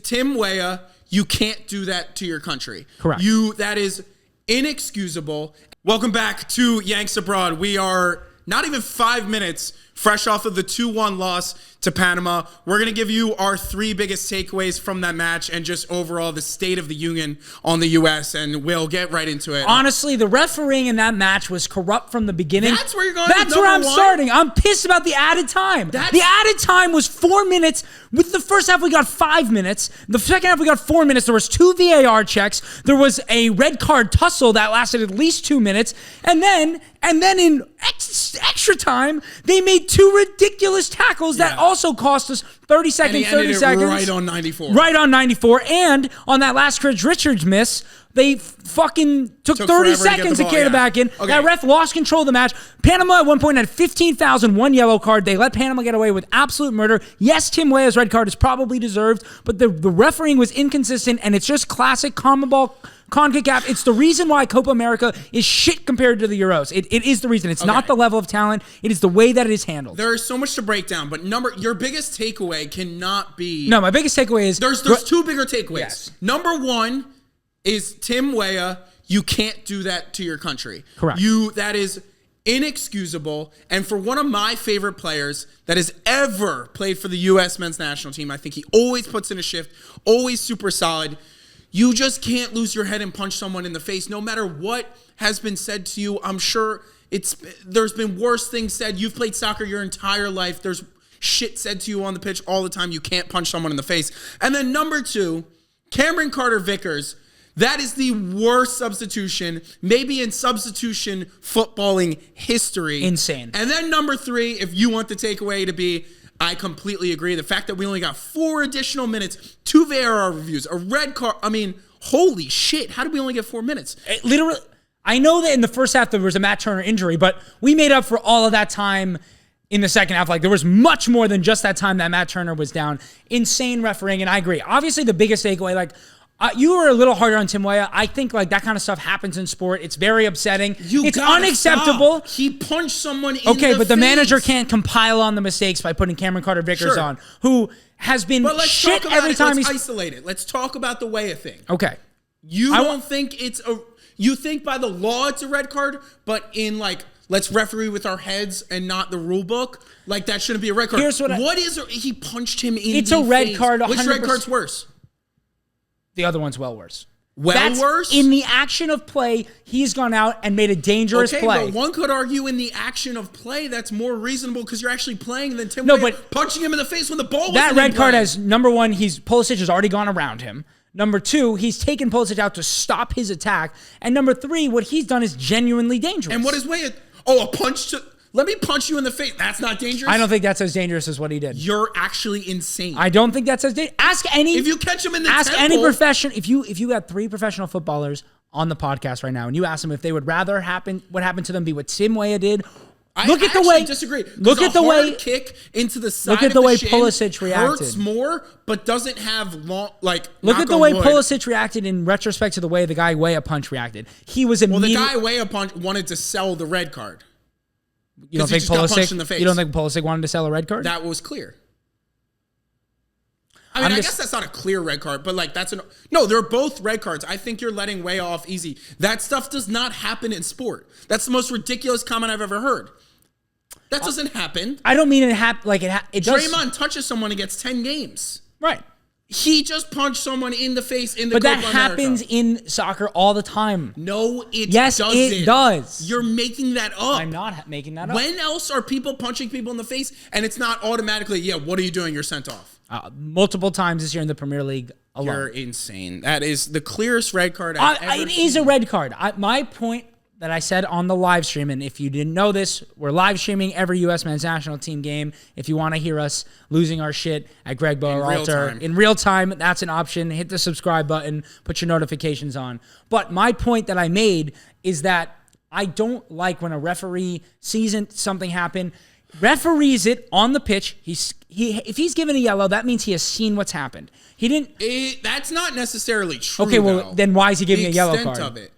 Tim Weah, you can't do that to your country. Correct. That is inexcusable. Welcome back to Yanks Abroad. We are not even 5 minutes fresh off of the 2-1 loss to Panama. We're going to give you our 3 biggest takeaways from that match and just overall the state of the union on the U.S., and we'll get right into it. Honestly, the refereeing in that match was corrupt from the beginning. That's where you're going. That's where I'm starting. I'm pissed about the added time. The added time was 4 minutes. With the first half, we got 5 minutes. The second half, we got 4 minutes. There was 2 VAR checks. There was a red card tussle that lasted at least 2 minutes. And then in extra time, they made 2 ridiculous tackles that also cost us 30 seconds, 30 seconds. Right on 94. Right on 94. And on that last Chris Richards miss, they fucking took 30 seconds to carry it back in. Okay. That ref lost control of the match. Panama at one point had 15,000, 1 yellow card. They let Panama get away with absolute murder. Yes, Tim Weah's red card is probably deserved, but the refereeing was inconsistent, and it's just classic CONCACAF. It's the reason why Copa America is shit compared to the Euros. It is the reason. It's not the level of talent. It is the way that it is handled. There is so much to break down, but your biggest takeaway cannot be... No, my biggest takeaway is... There's 2 bigger takeaways. Yes. Number 1 is Tim Weah, you can't do that to your country. Correct. That is inexcusable. And for one of my favorite players that has ever played for the U.S. men's national team, I think he always puts in a shift, always super solid. You just can't lose your head and punch someone in the face, no matter what has been said to you. I'm sure there's been worse things said. You've played soccer your entire life. There's shit said to you on the pitch all the time. You can't punch someone in the face. And then number 2, Cameron Carter-Vickers. That is the worst substitution, maybe in substitution footballing history. Insane. And then number 3, if you want the takeaway to be, I completely agree. The fact that we only got 4 additional minutes, 2 VAR reviews, a red card. I mean, holy shit. How did we only get 4 minutes? Literally, I know that in the first half there was a Matt Turner injury, but we made up for all of that time in the second half. Like, there was much more than just that time that Matt Turner was down. Insane refereeing, and I agree. Obviously, the biggest takeaway, you were a little harder on Tim Weah. I think that kind of stuff happens in sport. It's very upsetting. It's unacceptable. Stop. He punched someone in the face. Okay, but the manager can't compile on the mistakes by putting Cameron Carter-Vickers on, who has been shit every time he's... Let's isolate it. Let's talk about the Weah thing. Okay. You think by the law it's a red card, but in let's referee with our heads and not the rule book, that shouldn't be a red card. He punched him in the face. It's a red card, 100%. Which red card's worse? The other one's well worse. Worse? In the action of play, he's gone out and made a dangerous play. But one could argue in the action of play that's more reasonable because you're actually playing than Tim Weah punching him in the face when the ball was that red card has, number 1, Pulisic has already gone around him. Number 2, he's taken Pulisic out to stop his attack. And number 3, what he's done is genuinely dangerous. And what is Weah? A punch to... Let me punch you in the face. That's not dangerous? I don't think that's as dangerous as what he did. You're actually insane. I don't think that's as dangerous. If you catch him in the temple. Any professional. If you got 3 professional footballers on the podcast right now and you ask them if they would rather what happened to them be what Tim Weah did. Look at the way kick into the side. Look at the way Pulisic reacted. Hurts more, but doesn't have long Look at the way Pulisic reacted in retrospect to the way the guy Weah punch reacted. He was immediately. Well, the guy Weah punch wanted to sell the red card. You don't think Pulisic wanted to sell a red card? That was clear. I guess that's not a clear red card, but no, they're both red cards. I think you're letting Weah off easy. That stuff does not happen in sport. That's the most ridiculous comment I've ever heard. That doesn't happen. I don't mean it happen it does. Draymond touches someone and gets 10 games. Right. He just punched someone in the face in the But Copa that happens in soccer all the time. No, it doesn't. Yes, it does. You're making that up. I'm not making that up. When else are people punching people in the face and it's not automatically, what are you doing? You're sent off. Multiple times this year in the Premier League alone. You're insane. That is the clearest red card I've ever seen. It is a red card. My point that I said on the live stream, and if you didn't know this, we're live streaming every U.S. men's national team game. If you want to hear us losing our shit at Gregg Berhalter in real time, that's an option. Hit the subscribe button, put your notifications on. But my point that I made is that I don't like when a referee sees something happen, referees it on the pitch. If he's given a yellow, that means he has seen what's happened. He didn't. That's not necessarily true. Okay, well, then why is he giving a yellow card? The extent of it.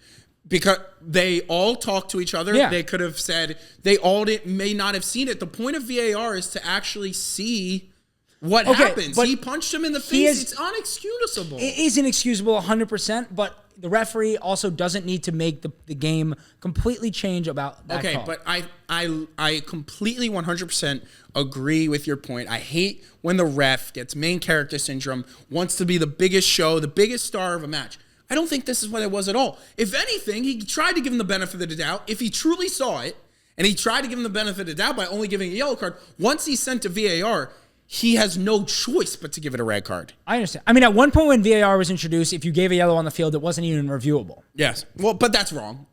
Because they all talk to each other. Yeah. They could have said, they all may not have seen it. The point of VAR is to actually see what happens. He punched him in the face. It's unexcusable. It is inexcusable 100%, but the referee also doesn't need to make the game completely change about that call. But I completely 100% agree with your point. I hate when the ref gets main character syndrome, wants to be the biggest show, the biggest star of a match. I don't think this is what it was at all. If anything, he tried to give him the benefit of the doubt. If he truly saw it, and he tried to give him the benefit of the doubt by only giving a yellow card, once he's sent to VAR, he has no choice but to give it a red card. I understand. I mean, at one point when VAR was introduced, if you gave a yellow on the field, it wasn't even reviewable. Yes. Well, but that's wrong.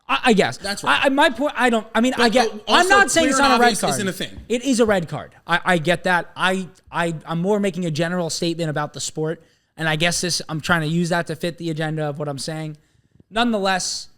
I guess. That's right. My point, I don't, I mean, I get, I'm not saying it's not a red card. Isn't a thing. It is a red card. I get that. I'm more making a general statement about the sport, and I guess I'm trying to use that to fit the agenda of what I'm saying. Nonetheless,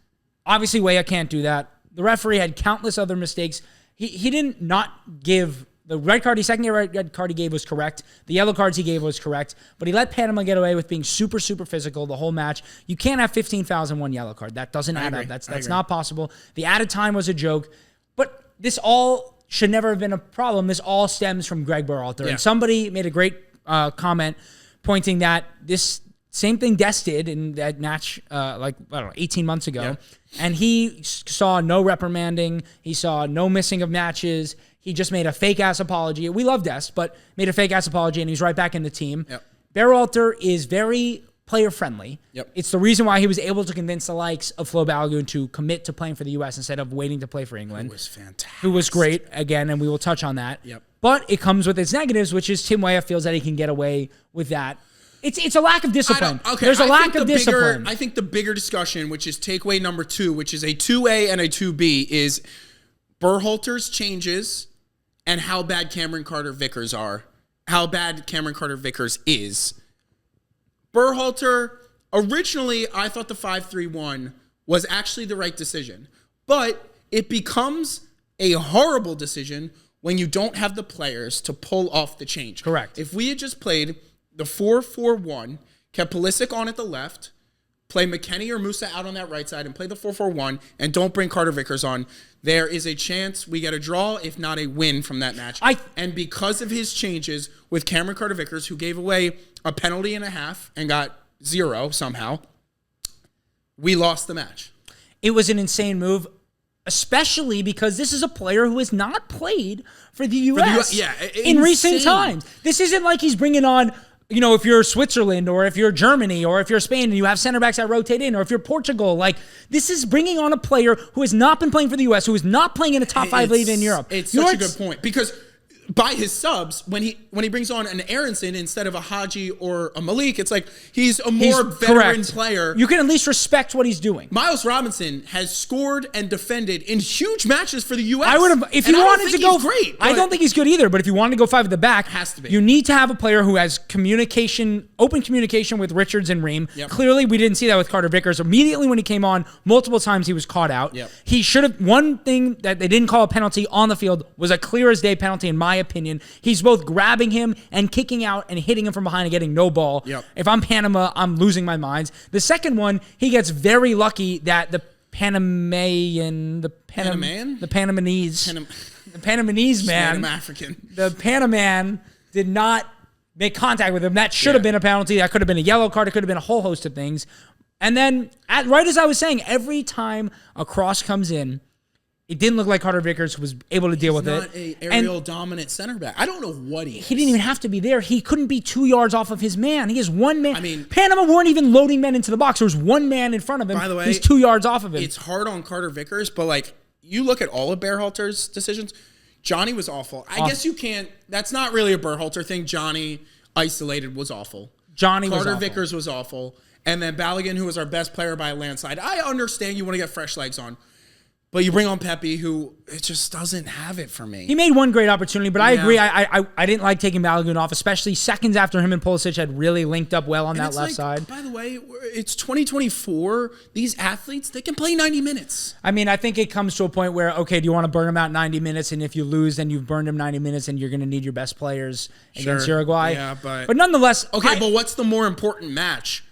obviously Weah can't do that. The referee had countless other mistakes. He didn't not give the red card. The second red card he gave was correct. The yellow cards he gave was correct. But he let Panama get away with being super, super physical the whole match. You can't have 15 fouls in one yellow card. That doesn't add up. That's not possible. The added time was a joke. But this all should never have been a problem. This all stems from Gregg Berhalter. Yeah. And somebody made a great comment pointing that this same thing Des did in that match, 18 months ago. Yeah. And he saw no reprimanding. He saw no missing of matches. He just made a fake-ass apology. We love Des, but made a fake-ass apology, and he's right back in the team. Yep. Berhalter is very player-friendly. Yep. It's the reason why he was able to convince the likes of Flo Balogun to commit to playing for the U.S. instead of waiting to play for England. Who was fantastic. Who was great, again, and we will touch on that. Yep. But it comes with its negatives, which is Tim Weah feels that he can get away with that. It's a lack of discipline. There's a lack of discipline. I think the bigger discussion, which is takeaway number 2, which is a 2A and a 2B, is Berhalter's changes and how bad Cameron Carter-Vickers are. How bad Cameron Carter-Vickers is. Berhalter, originally, I thought the 5-3-1 was actually the right decision. But it becomes a horrible decision when you don't have the players to pull off the change. Correct. If we had just played the 4-4-1, kept Pulisic on at the left, play McKennie or Musa out on that right side, and play the 4-4-1, and don't bring Carter-Vickers on, there is a chance we get a draw, if not a win from that match. And because of his changes with Cameron Carter-Vickers, who gave away a penalty and a half and got 0 somehow, we lost the match. It was an insane move, especially because this is a player who has not played for the U.S. In recent times. This isn't like he's bringing on, you know, if you're Switzerland or if you're Germany or if you're Spain and you have center backs that rotate in, or if you're Portugal. Like, this is bringing on a player who has not been playing for the U.S., who is not playing in a top 5 league in Europe. It's such a good point, because by his subs, when he brings on an Aronson instead of a Haji or a Malik, it's like he's a more veteran player. You can at least respect what he's doing. Miles Robinson has scored and defended in huge matches for the U.S. I would have, if you wanted to go, great. I don't think he's good either. But if you wanted to go 5 at the back, has to be. You need to have a player who has communication, open communication with Richards and Ream. Yep. Clearly, we didn't see that with Carter-Vickers. Immediately when he came on, multiple times he was caught out. Yep. He should have. One thing that they didn't call a penalty on the field was a clear as day penalty, in my opinion. He's both grabbing him and kicking out and hitting him from behind and getting no ball. Yep. If I'm Panama, I'm losing my mind. The second one, he gets very lucky that the Panamanese man, African, the Panaman did not make contact with him. That should have been a penalty. That could have been a yellow card. It could have been a whole host of things. And then, right as I was saying, every time a cross comes in, it didn't look like Carter-Vickers was able to deal with it. He's not an aerial dominant center back. I don't know what he is. He didn't even have to be there. He couldn't be 2 yards off of his man. He has one man. I mean, Panama weren't even loading men into the box. There was one man in front of him. By the way, he's 2 yards off of him. It's hard on Carter-Vickers, but like, you look at all of Berhalter's decisions, Johnny was awful. I guess you can't, that's not really a Berhalter thing. Johnny isolated was awful. Carter-Vickers was awful. And then Balogun, who was our best player by a landslide. I understand you want to get fresh legs on. But you bring on Pepe, who it just doesn't have it for me. He made one great opportunity, but I agree. I didn't like taking Balogun off, especially seconds after him and Pulisic had really linked up well on that left side. By the way, it's 2024. These athletes, they can play 90 minutes. I mean, I think it comes to a point where, okay, do you want to burn them out 90 minutes? And if you lose, then you've burned them 90 minutes and you're going to need your best players against Uruguay. Yeah, but nonetheless. Okay, but what's the more important match?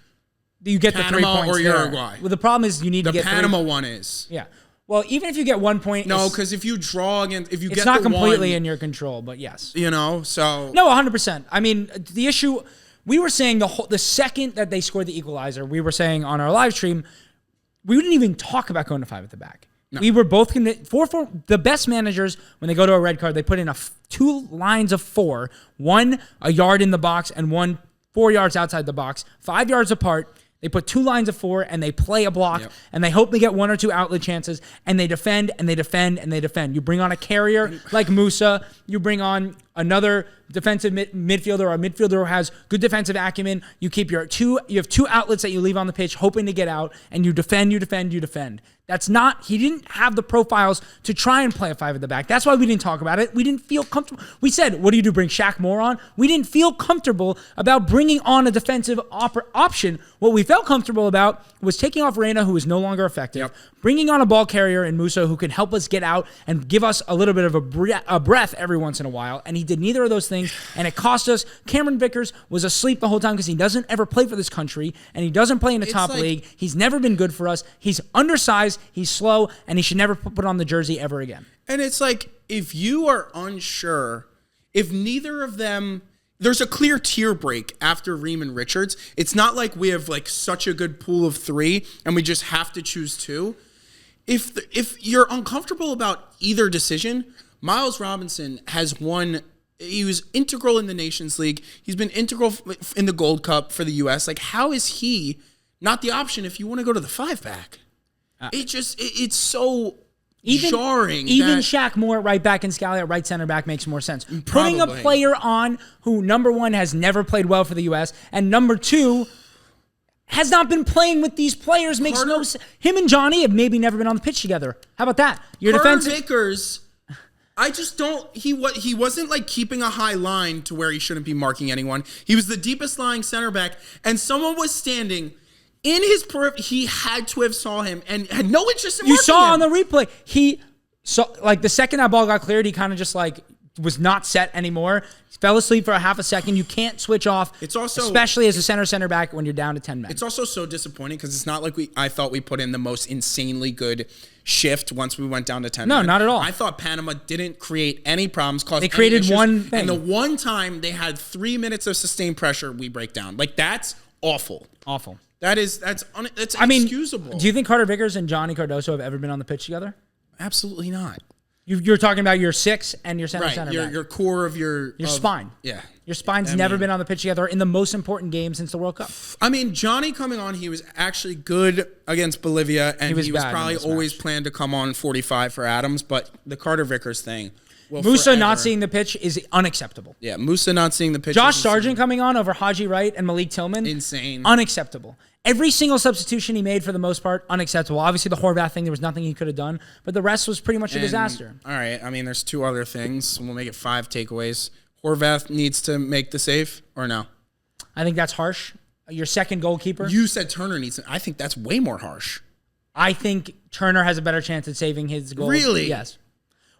You get the 3 points or there. Uruguay? Well, the problem is you need to get the Panama one is. Yeah. Well, even if you get 1 point, No, because if you draw against, if you it's get not the completely one, in your control. But yes, so no, 100%. I mean, the issue we were saying the second that they scored the equalizer, we were saying on our live stream, we didn't even talk about going to 5 at the back. No. We were both for the best managers when they go to a red card, they put in 2 lines of 4, one a yard in the box and one 4 yards outside the box, 5 yards apart. They put 2 lines of 4 and they play a block and they hope they get 1 or 2 outlet chances and they defend and they defend and they defend. You bring on a carrier like Musa. You bring on another defensive midfielder or a midfielder who has good defensive acumen. You keep you have 2 outlets that you leave on the pitch hoping to get out and you defend. That's not, he didn't have the profiles to try and play a 5 at the back. That's why we didn't talk about it. We didn't feel comfortable. We said, what do you do, bring Shaq Moore on? We didn't feel comfortable about bringing on a defensive option. What we felt comfortable about was taking off Reyna, who is no longer effective, bringing on a ball carrier in Musa who can help us get out and give us a little bit of a breath every once in a while. And he did neither of those things, and it cost us. Cameron Vickers was asleep the whole time because he doesn't ever play for this country, and he doesn't play in the top league. He's never been good for us. He's undersized, he's slow, and he should never put on the jersey ever again. And it's like, if you are unsure, if neither of them, there's a clear tier break after Ream and Richards. It's not like we have like such a good pool of 3 and we just have to choose 2. If you're uncomfortable about either decision, Miles Robinson has won. He was integral in the Nations League. He's been integral in the Gold Cup for the U.S. Like, how is he not the option if you want to go to the 5-back? It's so jarring. Even Shaq Moore at right back and Scally at right center back makes more sense. Putting a player on who, number 1, has never played well for the U.S., and number 2, has not been playing with these players makes no sense. Him and Johnny have maybe never been on the pitch together. How about that? Your defense. Vickers, I just don't. He wasn't like keeping a high line to where he shouldn't be marking anyone. He was the deepest lying center back, and someone was standing in his periphery. He had to have saw him and had no interest in marking him. You saw on the replay. He saw, like, the second that ball got cleared, he kind of just like was not set anymore. He fell asleep for a half a second. You can't switch off. It's also, especially as a center back when you're down to 10 men. It's also so disappointing because it's not like I thought we put in the most insanely good shift once we went down to 10 men. Not at all. I thought Panama didn't create any problems. They created one thing. And the one time they had 3 minutes of sustained pressure, we break down. Like, that's awful. Awful. That's inexcusable. Do you think Carter Vickers and Johnny Cardoso have ever been on the pitch together? Absolutely not. You're talking about your 6 and your center back. Your core of your spine. Yeah. Your spine's never been on the pitch together in the most important game since the World Cup. I mean, Johnny coming on, he was actually good against Bolivia, and he was probably always planned to come on 45 for Adams, but the Carter Vickers thing. Musa not seeing the pitch is unacceptable. Yeah, Musa not seeing the pitch. Josh Sargent coming on over Haji Wright and Malik Tillman. Insane. Unacceptable. Every single substitution he made, for the most part, unacceptable. Obviously, the Horvath thing, there was nothing he could have done, but the rest was pretty much a disaster. All right, I mean, there's 2 other things. We'll make it 5 takeaways. Horvath needs to make the save, or no? I think that's harsh. Your second goalkeeper. You said Turner needs to. I think that's way more harsh. I think Turner has a better chance at saving his goal. Really? Yes.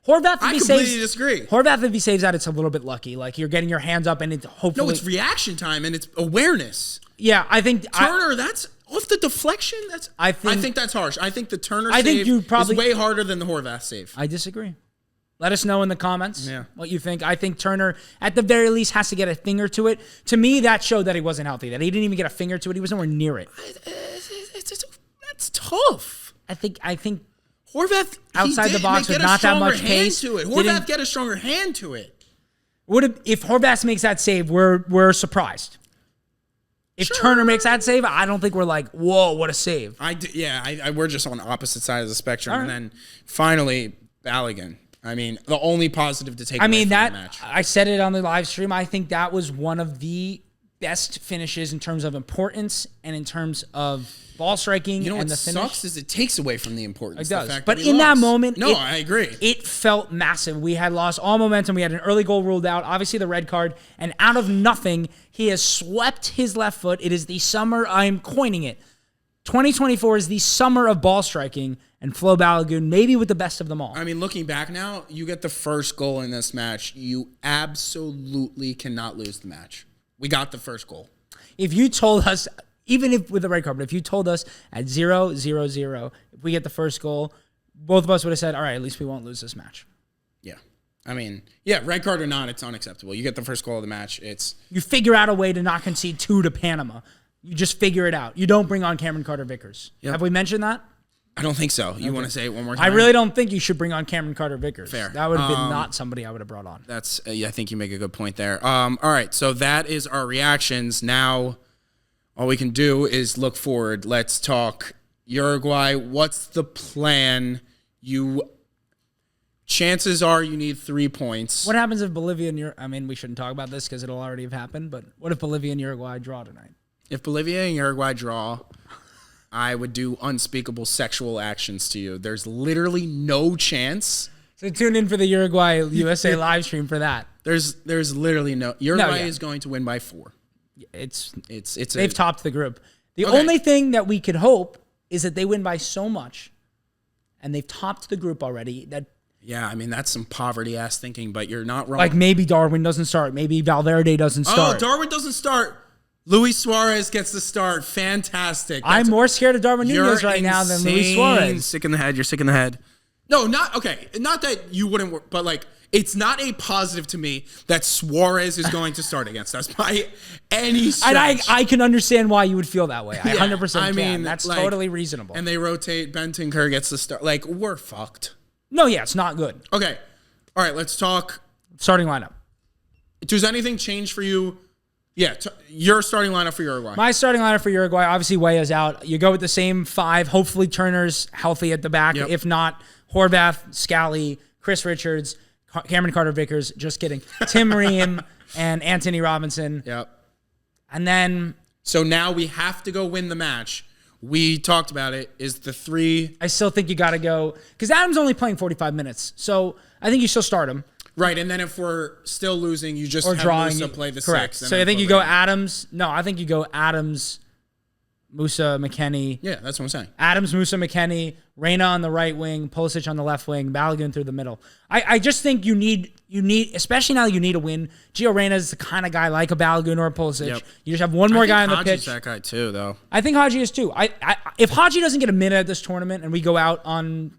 Horvath, I completely disagree. Horvath, if he saves that, it's a little bit lucky. Like, you're getting your hands up, and it's hopefully... No, it's reaction time, and it's awareness. Yeah, I think... Turner, that's... Off the deflection, I think that's harsh. I think the Turner save is way harder than the Horvath save. I disagree. Let us know in the comments what you think. I think Turner, at the very least, has to get a finger to it. To me, that showed that he wasn't healthy, that he didn't even get a finger to it. He was nowhere near it. That's tough. I think Horvath outside the box with not that much pace. To it. Horvath get a stronger hand to it. If Horvath makes that save, we're surprised. If Turner makes that save, I don't think we're like, whoa, what a save. We're just on the opposite side of the spectrum. Right. And then finally, Balogun. I mean, the only positive to take away from the match. I said it on the live stream. I think that was one of the best finishes in terms of importance and in terms of ball striking. You know and what sucks is it takes away from the importance. It does. But in that moment, I agree. It felt massive. We had lost all momentum. We had an early goal ruled out, obviously the red card, and out of nothing, he has swept his left foot. It is the summer, I'm coining it. 2024 is the summer of ball striking, and Flo Balogun maybe with the best of them all. I mean, looking back now, you get the first goal in this match. You absolutely cannot lose the match. We got the first goal. If you told us, even if with the red card, but if you told us at 0-0-0, if we get the first goal, both of us would have said, all right, at least we won't lose this match. Yeah. I mean, yeah, red card or not, it's unacceptable. You get the first goal of the match. You figure out a way to not concede 2 to Panama. You just figure it out. You don't bring on Cameron Carter-Vickers. Yep. Have we mentioned that? I don't think so. You want to say it one more time? I really don't think you should bring on Cameron Carter-Vickers. Fair. That would have been not somebody I would have brought on. That's I think you make a good point there. All right, so that is our reactions. Now, all we can do is look forward. Let's talk Uruguay. What's the plan? Chances are you need 3 points. What happens if Bolivia and Uruguay... I mean, we shouldn't talk about this because it'll already have happened, but what if Bolivia and Uruguay draw tonight? If Bolivia and Uruguay draw, I would do unspeakable sexual actions to you. There's literally no chance. So tune in for the Uruguay USA live stream for that. There's literally no... Uruguay is going to win by 4. They've topped the group. The only thing that we could hope is that they win by so much, and they've topped the group already. Yeah, I mean, that's some poverty-ass thinking, but you're not wrong. Like maybe Darwin doesn't start. Maybe Valverde doesn't start. Oh, Darwin doesn't start. Luis Suarez gets the start. Fantastic. I'm more scared of Darwin Nunez right now than Luis Suarez. Sick in the head. You're sick in the head. No, not that you wouldn't work, but like, it's not a positive to me that Suarez is going to start against us by any stretch. And I can understand why you would feel that way. I 100% can. I mean, that's totally reasonable. And they rotate. Bentancur gets the start. Like, we're fucked. No, yeah, it's not good. Okay. All right, let's talk. Starting lineup. Does anything change for you? Yeah, your starting lineup for Uruguay. My starting lineup for Uruguay, obviously Weah's out. You go with the same 5. Hopefully Turner's healthy at the back. Yep. If not, Horvath, Scally, Chris Richards, Cameron Carter-Vickers, just kidding, Tim Ream, and Anthony Robinson. Yep. And then... So now we have to go win the match. We talked about it, is the 3... I still think you got to go... Because Adam's only playing 45 minutes, so I think you still start him. Right, and then if we're still losing, you just have Musa play the correct. 6. So I think you go Adams... No, I think you go Adams, Musa, McKennie. Yeah, that's what I'm saying. Adams, Musa, McKennie, Reyna on the right wing, Pulisic on the left wing, Balogun through the middle. I just think you need, especially now you need a win. Gio Reyna is the kind of guy like a Balogun or a Pulisic. Yep. You just have one more guy on the pitch. Haji's that guy too, though. I think Haji is too. If Haji doesn't get a minute at this tournament and we go out on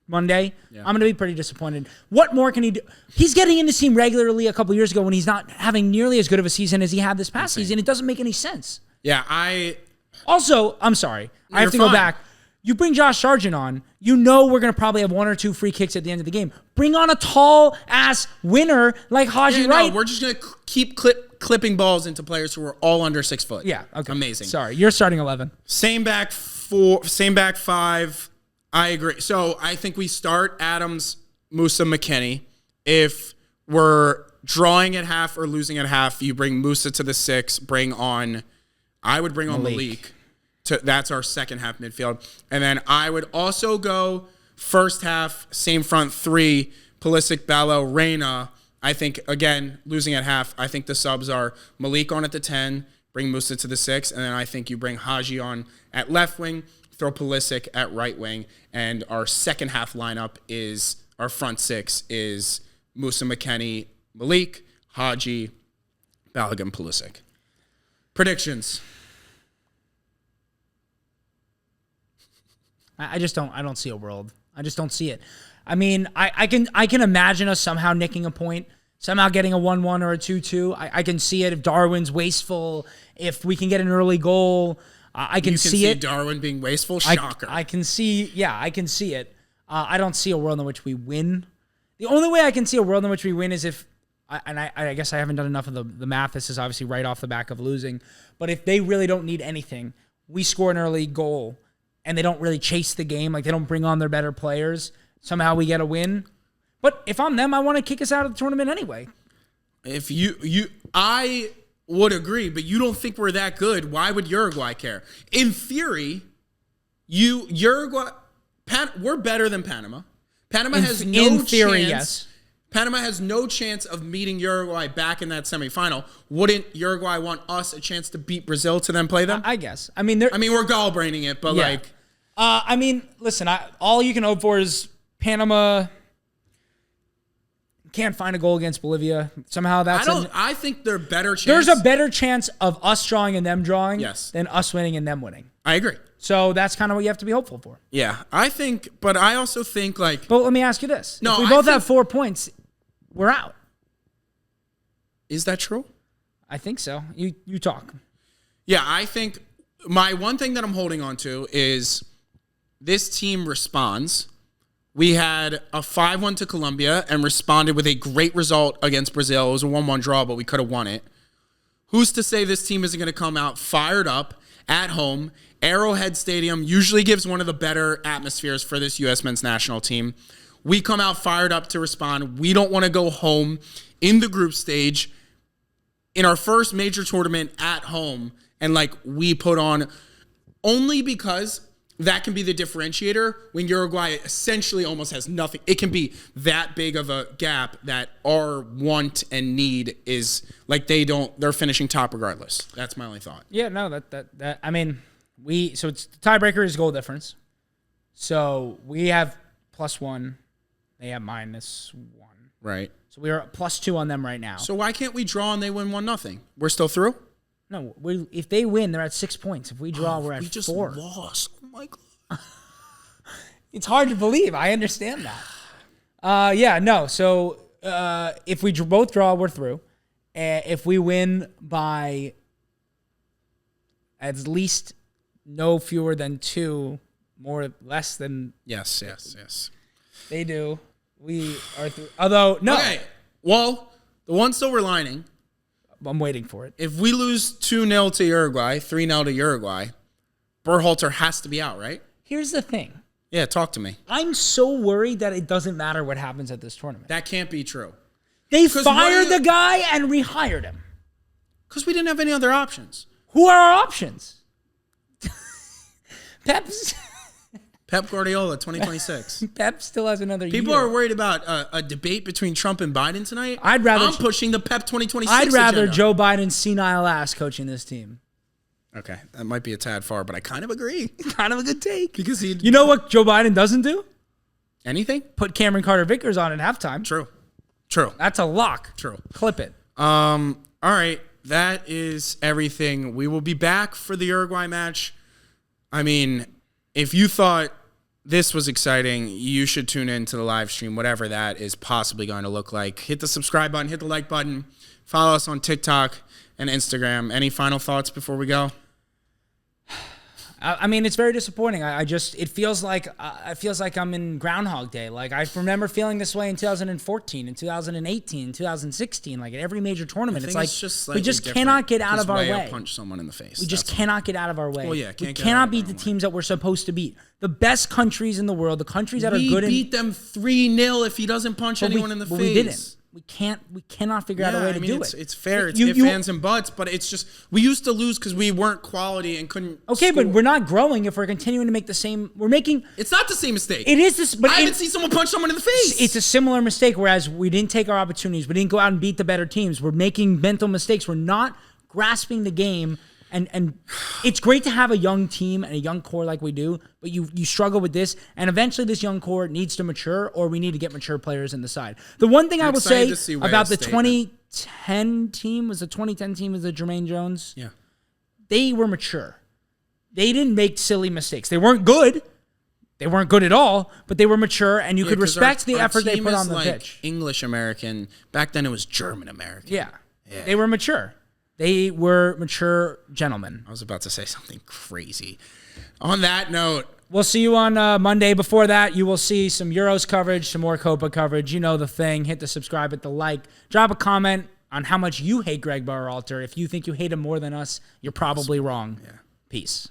Monday, I'm going to be pretty disappointed. What more can he do? He's getting in this team regularly a couple years ago when he's not having nearly as good of a season as he had this past season. It doesn't make any sense. Yeah, Also, I'm sorry. I have to go back. You bring Josh Sargent on, you know we're going to probably have 1 or 2 free kicks at the end of the game. Bring on a tall-ass winner like Haji Wright. No, we're just going to keep clipping balls into players who are all under 6 foot. Yeah, okay. Amazing. Sorry, you're starting 11. Same back 5. I agree. So I think we start Adams, Musa, McKennie. If we're drawing at half or losing at half, you bring Musa to the 6, I would bring on Malik. That's our second half midfield. And then I would also go first half, same front 3, Pulisic, Ballo, Reyna. I think, again, losing at half, I think the subs are Malik on at the 10, bring Musa to the 6, and then I think you bring Haji on at left wing, throw Pulisic at right wing, and our second half lineup is, our front 6 is Musa, McKennie, Malik, Haji, Balogun, Pulisic. Predictions. I don't see a world. I just don't see it. I mean, I can imagine us somehow nicking a point, somehow getting a 1-1 or a 2-2. I can see it if Darwin's wasteful, if we can get an early goal. I can see it. Darwin being wasteful? Shocker. I can see it. I don't see a world in which we win. The only way I can see a world in which we win is if, and I guess I haven't done enough of the math. This is obviously right off the back of losing. But if they really don't need anything, we score an early goal, and they don't really chase the game, like they don't bring on their better players, somehow we get a win. But if I'm them, I want to kick us out of the tournament anyway. If I would agree, but you don't think we're that good. Why would Uruguay care? In theory, we're better than Panama. Panama has no chance. Yes. Panama has no chance of meeting Uruguay back in that semifinal. Wouldn't Uruguay want us a chance to beat Brazil to then play them? I guess. I mean, we're gall-braining it, but yeah. Listen, all you can hope for is Panama can't find a goal against Bolivia. Somehow that's I think they're better chance. There's a better chance of us drawing and them drawing than us winning and them winning. I agree. So that's kind of what you have to be hopeful for. Yeah, I think, but I also think like. But let me ask you this: No, if we both have 4 points, we're out. Is that true? I think so. You talk. Yeah, I think my one thing that I'm holding on to is this team responds. We had a 5-1 to Colombia and responded with a great result against Brazil. It was a 1-1 draw, but we could have won it. Who's to say this team isn't going to come out fired up at home? Arrowhead Stadium usually gives one of the better atmospheres for this U.S. men's national team. We come out fired up to respond. We don't want to go home in the group stage in our first major tournament at home and like we put on, only because that can be the differentiator when Uruguay essentially almost has nothing. It can be that big of a gap that our want and need is like they're finishing top regardless. That's my only thought. Yeah, no, that I mean, so it's the tiebreaker is goal difference. So we have +1, they have -1. Right. So we are +2 on them right now. So why can't we draw and they win 1-0? We're still through? No, if they win, they're at 6 points. If we draw, we're at 4. We just lost. Oh my God. It's hard to believe. I understand that. Yeah, no. So if we both draw, we're through. If we win by at least no fewer than 2, less than Yes. they do, we are through. Although no. Okay. Well, the one silver lining. I'm waiting for it. If we lose 2-0 to Uruguay, 3-0 to Uruguay, Berhalter has to be out, right? Here's the thing. Yeah, talk to me. I'm so worried that it doesn't matter what happens at this tournament. That can't be true. They fired the guy and rehired him. Because we didn't have any other options. Who are our options? Pep Guardiola, 2026. Pep still has another year. People are worried about a debate between Trump and Biden tonight. I'm pushing the Pep 2026 I'd rather agenda. Joe Biden's senile ass coaching this team. Okay, that might be a tad far, but I kind of agree. Kind of a good take. Because you know what Joe Biden doesn't do? Anything? Put Cameron Carter-Vickers on at halftime. True. That's a lock. True. Clip it. All right, that is everything. We will be back for the Uruguay match. I mean, if you thought this was exciting, you should tune in to the live stream, whatever that is possibly going to look like. Hit the subscribe button, hit the like button, follow us on TikTok and Instagram. Any final thoughts before we go? I mean, it's very disappointing. It feels like I'm in Groundhog Day. Like I remember feeling this way in 2014, in 2018, 2016. Like at every major tournament, it's like we just cannot get out of our way. Punch someone in the face. We just cannot get out of our way. Well, yeah, we cannot beat the teams that we're supposed to beat. The best countries in the world, the countries that are good. We beat them 3-0 if he doesn't punch anyone in the face. We didn't. We cannot figure out a way to do it. It's fair. It's ifs, ands, and buts, but it's just we used to lose because we weren't quality and couldn't. Okay, score. but we're not growing if we're continuing to make the same. We're making. It's not the same mistake. It is this, but I haven't seen someone punch someone in the face. It's a similar mistake. Whereas we didn't take our opportunities, we didn't go out and beat the better teams. We're making mental mistakes. We're not grasping the game. And it's great to have a young team and a young core like we do, but you struggle with this, and eventually this young core needs to mature, or we need to get mature players in the side. The one thing I will say about the 2010 team was the Jermaine Jones. Yeah. They were mature. They didn't make silly mistakes. They weren't good. They weren't good at all, but they were mature, and you could respect the effort they put on the pitch. English American. Back then it was German American. Yeah. They were mature. They were mature gentlemen. I was about to say something crazy. On that note, we'll see you on Monday. Before that, you will see some Euros coverage, some more Copa coverage. You know the thing. Hit the subscribe, hit the like. Drop a comment on how much you hate Gregg Berhalter. If you think you hate him more than us, you're probably wrong. Yeah. Peace.